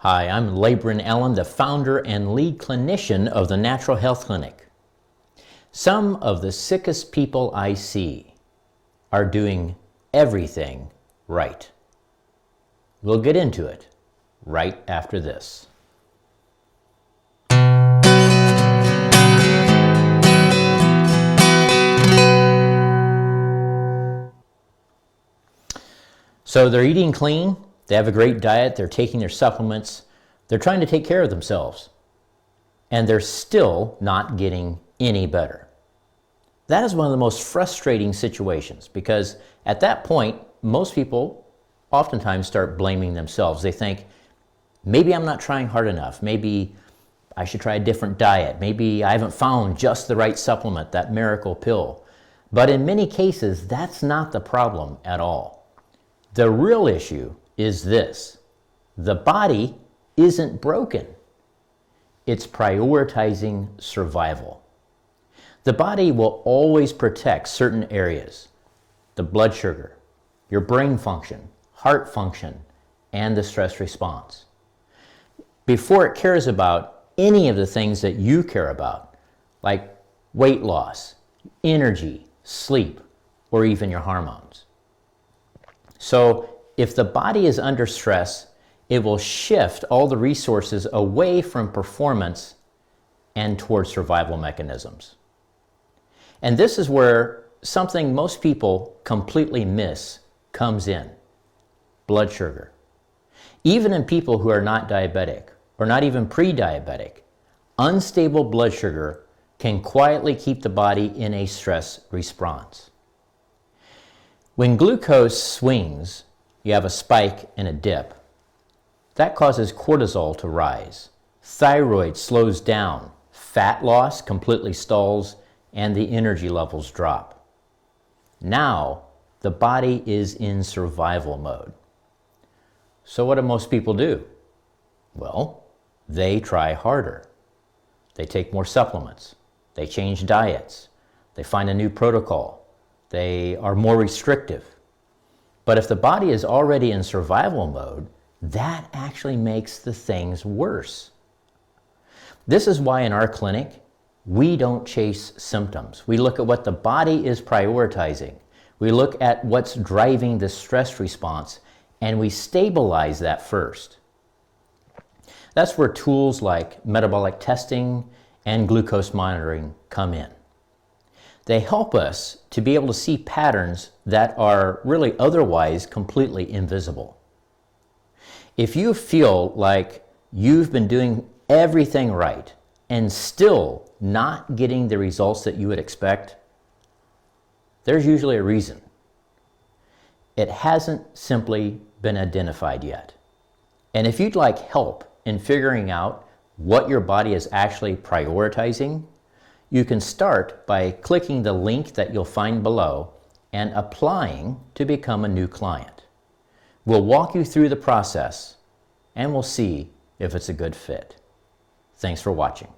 Hi, I'm Labrin Allen, the founder and lead clinician of the Natural Health Clinic. Some of the sickest people I see are doing everything right. We'll get into it right after this. So they're eating clean, they have a great diet, they're taking their supplements, they're trying to take care of themselves, and they're still not getting any better. That is one of the most frustrating situations because at that point, most people oftentimes start blaming themselves. They think, maybe I'm not trying hard enough, maybe I should try a different diet, maybe I haven't found just the right supplement, that miracle pill. But in many cases, that's not the problem at all. The real issue is this: the body isn't broken. It's prioritizing survival. The body will always protect certain areas: the blood sugar, your brain function, heart function, and the stress response, before it cares about any of the things that you care about, like weight loss, energy, sleep, or even your hormones. So if the body is under stress, it will shift all the resources away from performance and towards survival mechanisms. And this is where something most people completely miss comes in: blood sugar. Even in people who are not diabetic or not even pre-diabetic, unstable blood sugar can quietly keep the body in a stress response. When glucose swings, you have a spike and a dip. That causes cortisol to rise. Thyroid slows down, fat loss completely stalls, and the energy levels drop. Now, the body is in survival mode. So what do most people do? Well, they try harder. They take more supplements. They change diets. They find a new protocol. They are more restrictive. But if the body is already in survival mode, that actually makes the things worse. This is why in our clinic, we don't chase symptoms. We look at what the body is prioritizing. We look at what's driving the stress response, and we stabilize that first. That's where tools like metabolic testing and glucose monitoring come in. They help us to be able to see patterns that are really otherwise completely invisible. If you feel like you've been doing everything right and still not getting the results that you would expect, there's usually a reason. It hasn't simply been identified yet. And if you'd like help in figuring out what your body is actually prioritizing, you can start by clicking the link that you'll find below and applying to become a new client. We'll walk you through the process and we'll see if it's a good fit. Thanks for watching.